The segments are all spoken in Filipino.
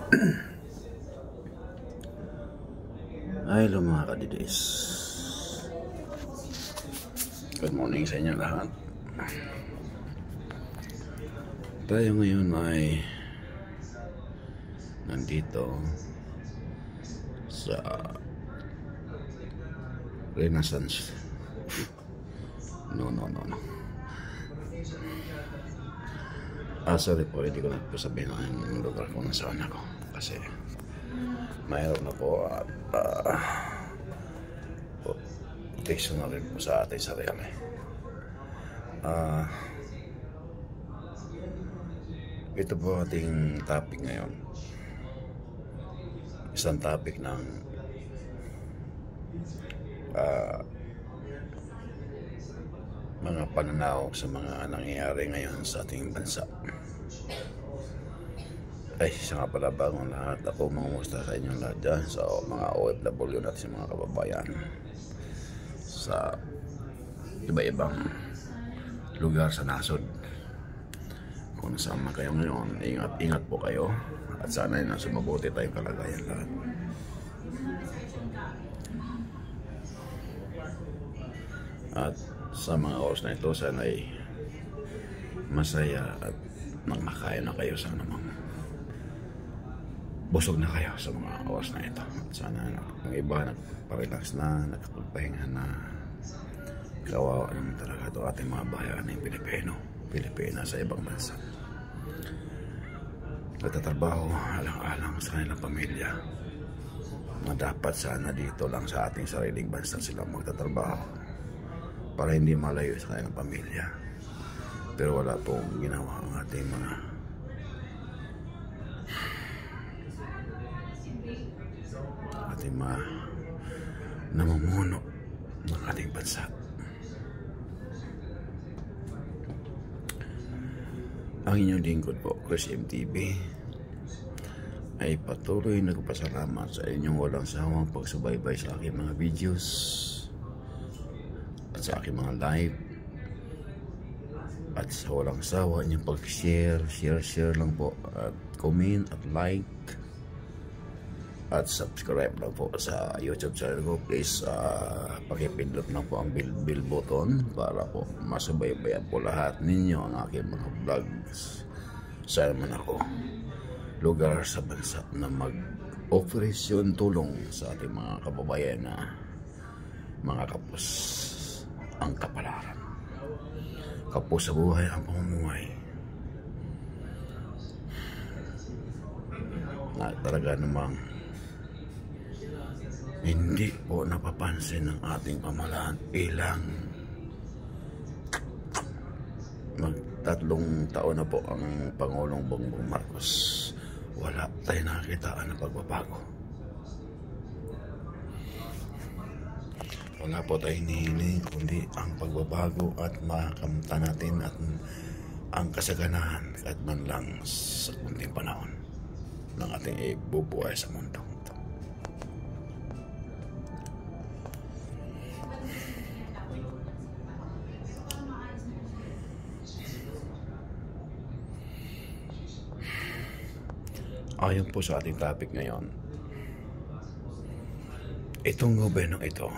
Hello mga kadidis. Good morning sa inyo lahat. Tayo ngayon ay nandito sa Renaissance. No. Sorry po, hindi ko na po sabihin ang lugar kung nasaan ako. Kasi mayroon na po at protection na rin po sa ating sarili. Ito po ating topic ngayon. Isang topic ng mga pananaw sa mga nangyayari ngayon sa ating bansa. Ay, siya nga pala bagong lahat. Ako mangumusta sa inyong lahat dyan, sa mga OFW natin, sa mga kababayan sa iba-ibang lugar sa nasod. Kung nasaan man kayo ngayon, ingat po kayo at sana yun ang sumabuti tayong kalagayan lahat. At sa mga oras na ito, sana ay masaya at nakakain na kayo. Sana mang busog na kayo sa mga oras na ito. At sana ang iba nagparelax na, nakapagpahinga na. Kawawa naman talaga ito ating mga bayan ng Pilipina sa ibang bansa. Nagtatrabaho alang-alang sa kanilang pamilya. Na dapat sana dito lang sa ating sariling bansa sila magtatrabaho para hindi malayo sa kanilang pamilya. Pero wala pong ginawa ang ating mga namumuno ng ating bansa. Ang inyong lingkod po, Chris MTV, ay patuloy nagpasalamat sa inyong walang sawang pagsubaybay sa aking mga videos at sa aking mga live, at sa walang sawa inyong pag-share lang po, at comment at like at subscribe lang po sa YouTube channel ko. Please pakipindot lang po ang bell button para po masubaybayan po lahat ninyo ang aking mga vlogs. Saan man ako lugar sa bansa na mag-operasyon tulong sa ating mga kababayan na mga kapos ang kapalaran, kapos sa buhay ang pamumuhay na talaga namang hindi po napapansin ng ating pamahalaan. Ilang magtatlong taon na po ang Pangulong Bongbong Marcos, wala tayo nakikitaan ng pagbabago. Wala po tayo hinihiling kundi ang pagbabago at makamta natin at ang kasaganahan kahit man lang sa kunting panahon ng ating ibubuhay sa mundo. Ayon po sa ating topic ngayon, itong gobyernong ito,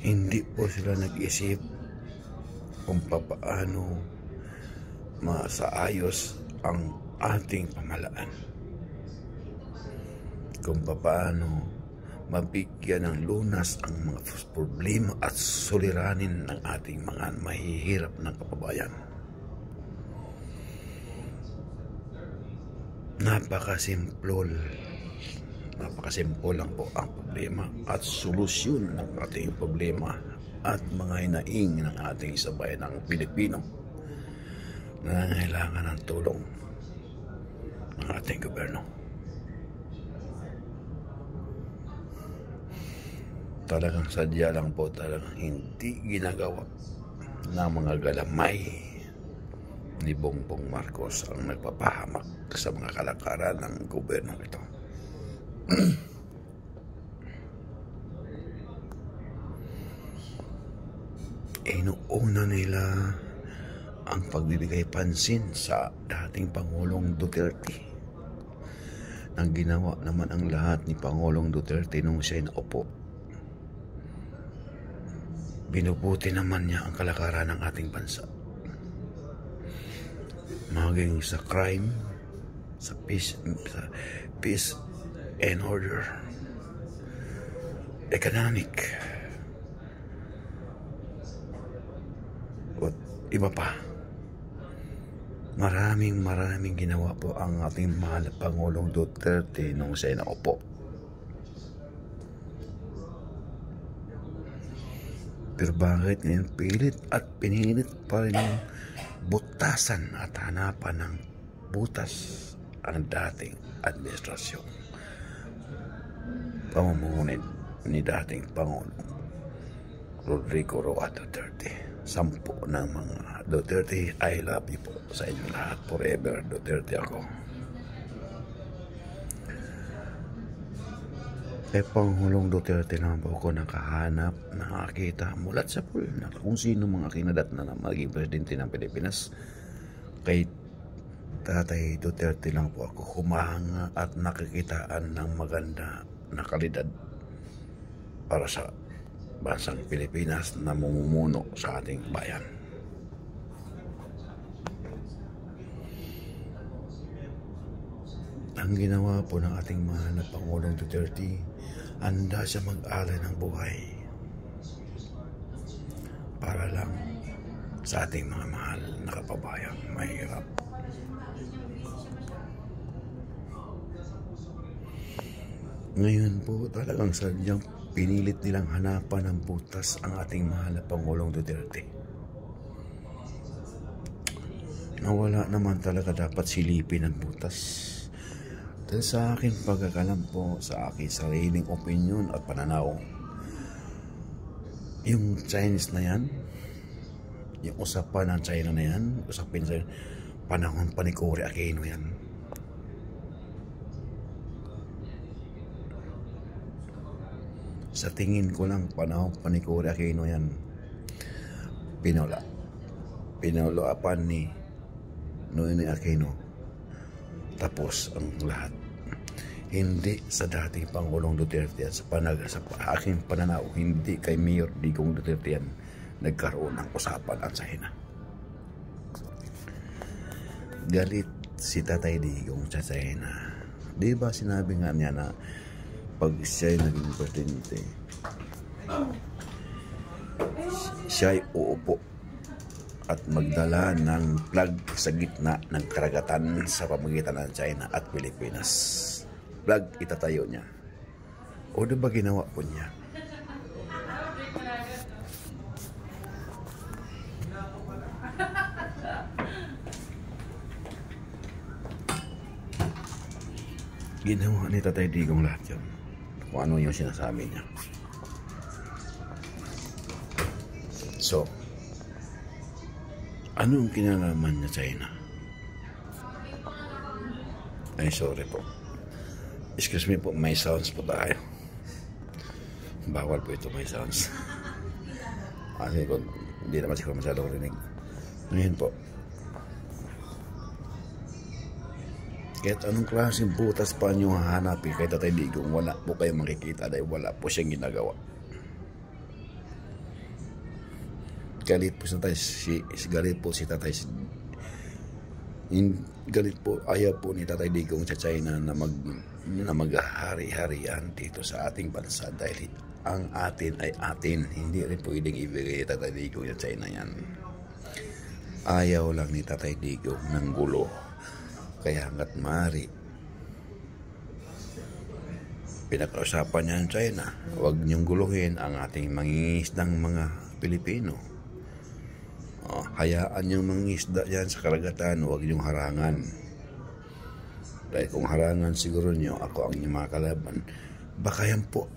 hindi po sila nag-isip kung paano masaayos ang ating pamahalaan, kung paano mabigyan ng lunas ang mga problema at suliranin ng ating mga mahihirap na kababayan. Napakasimple lang po ang problema at solusyon ng ating problema at mga hinaing ng ating sabayan ng Pilipino na nangangailangan ng tulong ng ating gobyerno. Talagang sadya lang po, talagang hindi ginagawa ng mga galamay ni Bongbong Marcos ang nagpapahamak sa mga kalakaran ng gobyerno ito. Inuuna nila ang pagbibigay pansin sa dating Pangulong Duterte. Nang ginawa naman ang lahat ni Pangulong Duterte nung siya naupo. Binubuti naman niya ang kalakaran ng ating bansa. Maging sa crime, sa peace and order, economic, at iba pa. Maraming ginawa po ang ating mahal na Pangulong Duterte nung siya naupo. Pero bakit ngayon pinilit pa rin ang butasan at hanapan ng butas ang dating administrasyon? Pamumuno ni dating Pangulong Rodrigo Roa Duterte. 10 ng mga Duterte, I love you po sa inyo lahat. Forever Duterte ako. Kay Pangulong Duterte naman po ako nakahanap, nakakita mulat sa pool na kung sino mga kinadat na maging presidente ng Pilipinas. Kay Tatay Duterte lang po ako humahanga at nakikitaan ng maganda na kalidad para sa bansang Pilipinas na mamumuno sa ating bayan. Ang ginawa po ng ating mahal na Pangulong Duterte, handa siya mag-alay ng buhay para lang sa ating mga mahal na kababayang mahirap. Ngayon po talagang sadyang pinilit nilang hanapan ng butas ang ating mahal na Pangulong Duterte. Nawala naman talaga dapat silipin ang butas. Dahil sa akin pagkakalam po, sa aking sariling opinion at pananaw, yung Chinese na yan, yung usapan ng China na yan, usapin sa panahon pa ni Cory Aquino yan. Sa tingin ko lang, panahon pa ni Cory Aquino yan. Pinulapan ni Noynoy Aquino. Tapos ang lahat. Hindi sa dating Pangulong Duterte at sa aking pananaw, hindi kay Mayor Digong Duterte yan nagkaroon ng usapan ang China. Galit si Tatay Digong sa China. Di ba sinabi nga niya na pag siya'y naging presidente, siya'y uupo at magdala ng flag sa gitna ng karagatan sa pamagitan ng China at Pilipinas. Flag itatayo niya. O diba ginawa po niya? Ginawa ni Tatay Digong lahat yun. Kung ano yung sinasabi niya. So, anong kinalaman niya China? Ay, sorry po. Excuse me po, may sounds po tayo. Bawal po ito, may sounds. Kasi kung hindi naman siguro masyadong rinig. Ngayon po, kahit anong klaseng butas pa nyo hahanapin kay Tatay Digong, wala po kayo makikita dahil wala po siyang ginagawa. Galit po si Tatay galit po, ayaw po ni Tatay Digong sa China na maghahari-harian dito sa ating bansa dahil ang atin ay atin. Hindi rin pwedeng ibigay Tatay Digong sa China yan. Ayaw lang ni Tatay Digong ng gulo. Kaya hanggat maaari, pinag-usapan niya ang China, huwag niyong guluhin ang ating mangingisdang mga Pilipino. Hayaan niyong mangingisda yan sa karagatan, huwag niyong harangan. Dahil kung harangan siguro niyo, ako ang inyong mga kalaban. Baka yan po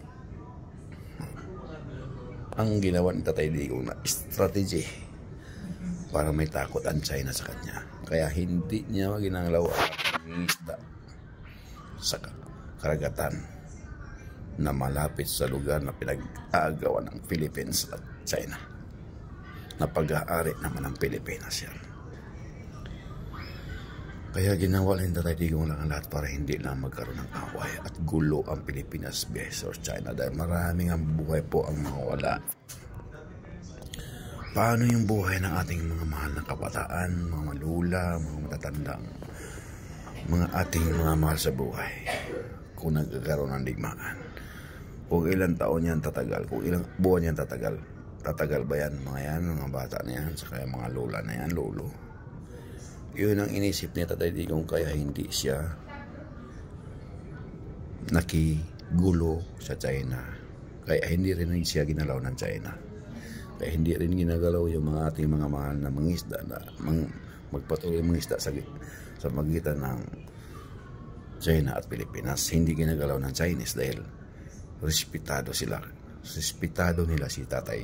ang ginawa ni Tatay Digong na strategy para may takot ang China sa kanya. Kaya hindi niya ginalaw ang isda sa karagatan na malapit sa lugar na pinag-aagawan ng Philippines at China. Na pag-aari naman ng Pilipinas yan. Kaya ginawa lang Tatay Digong lang ang lahat para hindi lang magkaroon ng away at gulo ang Pilipinas versus China dahil maraming ang buhay po ang mawala. Paano yung buhay ng ating mga mahal na kabataan, mga malula, mga matatandang, mga ating mga mahal sa buhay kung nagkakaroon ng digmaan? Kung ilang taon yan tatagal, kung ilang buwan yan tatagal, tatagal ba yan mga yan, mga bata na yan, saka mga lola na yan, lolo? Yun ang inisip ni Tatay Digong kaya hindi siya nakigulo sa China. Kaya hindi rin siya ginalaw ng China. Kaya hindi rin ginagalaw yung mga ating mga mahal na mangisda na magpatuloy mangisda sa magitan ng China at Pilipinas. Hindi ginagalaw ng Chinese dahil respetado sila. Respetado nila si Tatay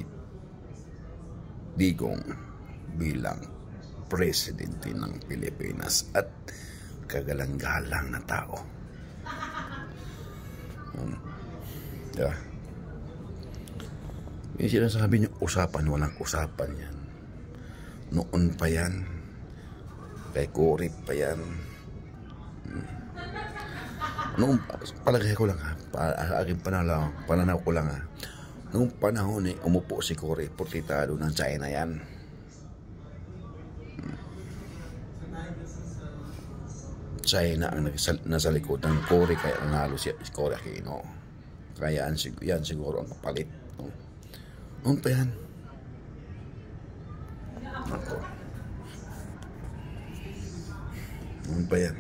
Digong bilang presidente ng Pilipinas at kagalang-galang na tao. Diba? Yung sinasabi niyo, usapan, walang usapan yan. Noon pa yan. Kay Cory pa yan. Noong, palagay ko lang ha, aking pananaw ko lang ha, noong panahon umupo si Cory, portitado ng China yan. China ang nasa likod ng Cory kaya nanalo si Cory Aquino. Kaya yan siguro ang kapalit. Noon pa yan. Ako. Noon pa yan.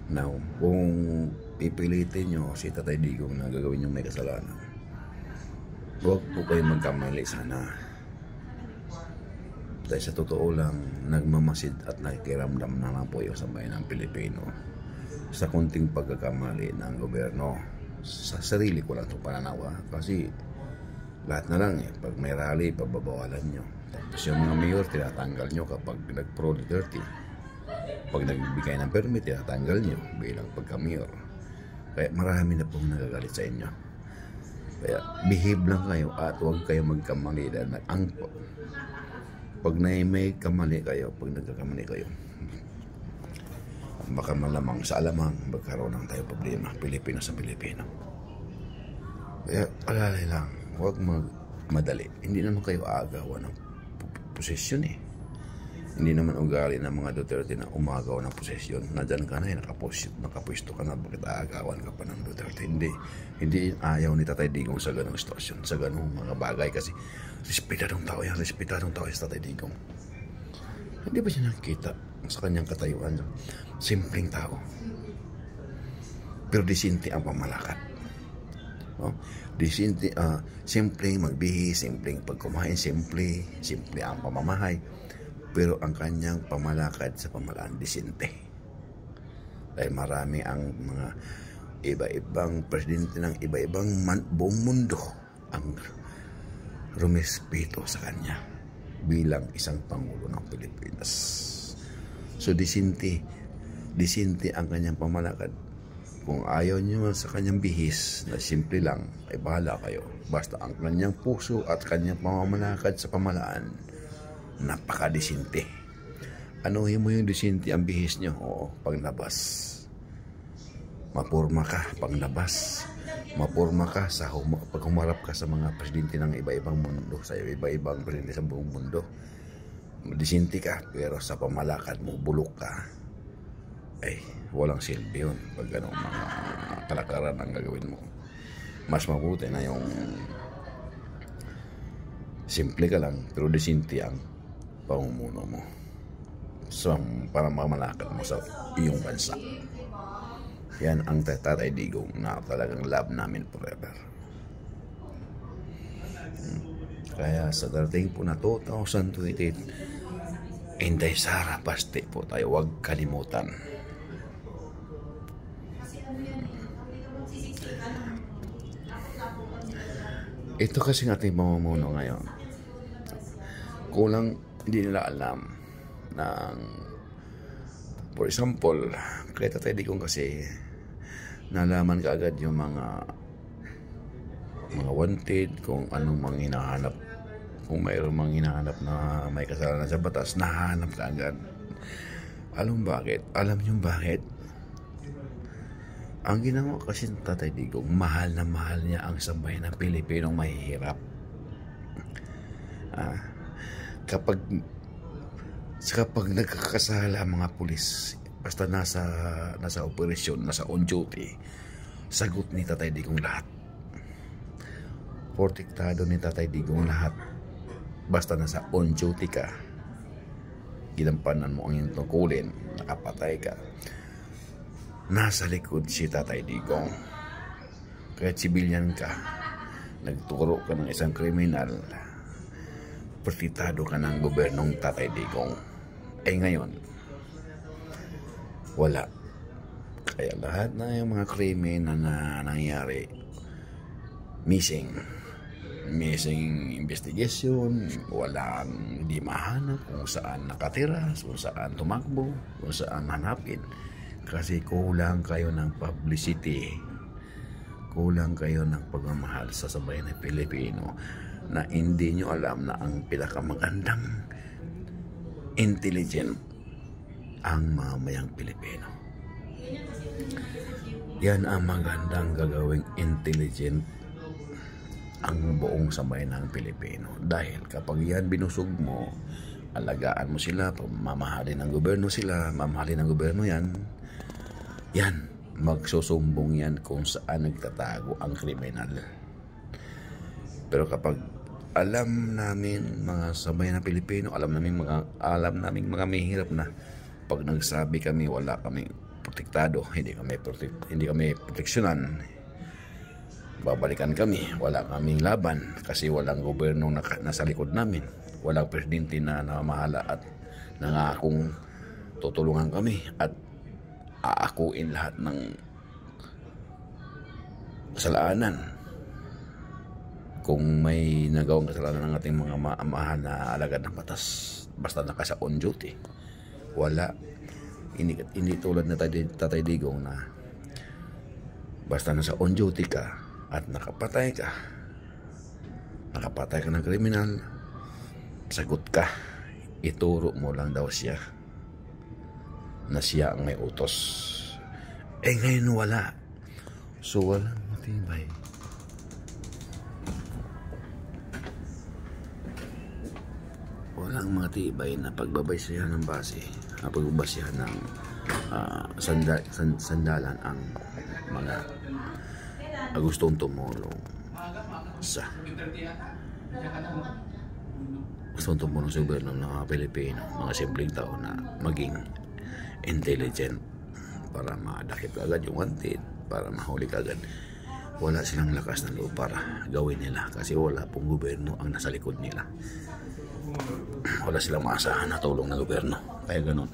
Now, kung pipilitin nyo si Tatay Digong na gagawin yung may kasalanan, huwag po kayo magkamali sana. Dahil sa totoo lang, nagmamasid at nakikiramdam na lang po yung sambayan ng Pilipino sa kunting pagkakamali ng gobyerno. Sa sarili ko lang itong pananawa. Kasi lahat na lang pag may rally, pababawalan nyo. Tapos yung mga mayor, tinatanggal nyo kapag nag-pro 30. Pag nagbigay ng permit, tinatanggal nyo bilang pagka-mayor. Kaya marami na pong nagagalit sa inyo. Kaya behave lang kayo at huwag kayo magkamali dahil nag-angpo. Pag may kamali kayo, pag nagkakamali kayo, baka malamang sa alamang magkaroon ng tayo problema, Pilipino sa Pilipino. Kaya alalay lang, huwag magmadali. Hindi naman kayo aagawan ng posisyon eh. Hindi naman ugali ng mga Duterte na umagaw ng posisyon. Nandyan ka na, nakapwesto ka na, bakit aagawan ka pa ng Duterte? Hindi ayaw ni Tatay Digong sa ganong sitwasyon, sa ganong mga bagay kasi respetadong tao yan, respetadong tao yan sa Tatay Digong. Hindi ba siya nakikita sa kanyang katayuan? Simpleng tao. Pero disinti ang pamalakad. No? Disinti, simpleng magbihis, simpleng pagkumain, simple ang pamamahay. Pero ang kanyang pamalakad sa pamalaan, disinte. Dahil marami ang mga iba-ibang presidente ng iba-ibang buong mundo ang rumespeto sa kanya bilang isang pangulo ng Pilipinas. So disinte ang kanyang pamalakad. Kung ayaw nyo sa kanyang bihis na simple lang, ay bahala kayo. Basta ang kanyang puso at kanyang pamamalakad sa pamalaan, napakadisinte. Anuhin mo yung disinte ang bihis nyo? Oo, paglabas. Mapurma ka, paglabas. Mapurma ka sa pag humarap ka sa mga presidente ng iba-ibang mundo, sa iba-ibang presidente sa buong mundo. Disinte ka, pero sa pamalakad mo, bulok ka. Ay, walang silbi yun pag ganong mga kalakaran ang gagawin mo. Mas mabuti na yung simple ka lang, pero disinte ang pamumuno mo. So, para mamalakad mo sa iyong bansa. Yan ang Tatay Digong na talagang love namin forever. Kaya sa dating po na 2028, Inday Sara Paste po tayo, huwag kalimutan. Ito kasi ating pamumuno ngayon. Kulang, hindi nila alam ng, for example, kaya Tatay Digong kasi nalaman kaagad yung mga wanted, kung anong mga hinahanap Kung mayroong mga hinahanap na may kasalanan sa batas, nahanap ka agad. Alam bakit? Alam niyo bakit? Ang ginawa kasi ng Tatay Digong, mahal na mahal niya ang sambayan ng Pilipinong mahihirap. Kapag nagkakasala mga pulis, basta nasa operasyon, nasa on duty, sagot ni Tatay Digong lahat. Protektado ni Tatay Digong lahat. Basta nasa on duty ka, ginampanan mo ang iyong tungkulin, nakapatay ka, nasa likod si Tatay Digong. Kahit civilian ka, nagturo ka ng isang kriminal, protektado ka ng gobyernong Tatay Digong. Ngayon, wala. Kaya lahat na yung mga krimen na nangyari, missing investigation, walang hindi mahanap kung saan nakatira, kung saan tumakbo, kung saan hanapin. Kasi kulang kayo ng publicity, kulang kayo ng pagmamahal sa sambayan ng Pilipino, na hindi nyo alam na ang pinakamagandang intelligent ang mamayang Pilipino. Yan ang magandang gagawing intelligent ang buong sambayan ng Pilipino. Dahil kapag yan binusog mo, alagaan mo sila, mamahalin ng gobyerno sila, mamahalin ng gobyerno yan, magsusumbong yan kung saan nagtatago ang kriminal. Pero kapag alam namin mga sambayan ng Pilipino, alam namin mga mahihirap na, pag nagsabi kami wala kami protektado, hindi kami proteksyonan, babalikan kami, wala kaming laban kasi walang gobyerno nasa likod namin, walang presidente na namamahala at nangakong tutulungan kami at aakuin lahat ng kasalanan. Kung may nagawang kasalanan ng ating mga mahal na alagad ng batas, basta nakasa on duty, wala. Hindi tulad na Tatay Digong na basta nasa on duty ka at nakapatay ka ng kriminal, sagot ka, ituro mo lang daw siya na siya ang may utos. Ngayon wala. So walang matibay. Walang matibay na pagbabasihan ng base, pagbabasihan ng sandalan ang mga gustong tumulong sa gobyerno ng mga Pilipino, mga simpleng tao na maging intelligent para madakip agad yung wanted, para mahuli agad. Wala silang lakas ng loob para gawin nila kasi wala pong gobyerno ang nasa likod nila. Wala silang maasahan na tulong ng gobyerno, kaya ganun.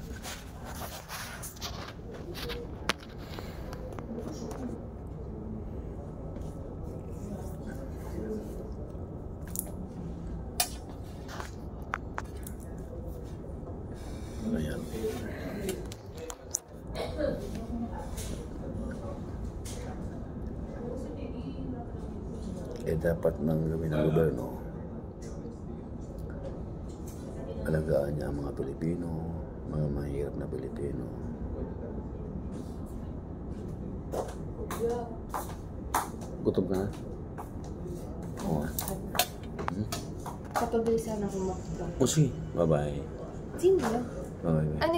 Ayan. Dapat nang gawin ng gobyerno, alagaan niya ang mga Pilipino, mga mahirap na Pilipino. Gutom ka na? Oo. Kapabilisan ako makita. O sige, bye-bye. Sino? Bye-bye. Ano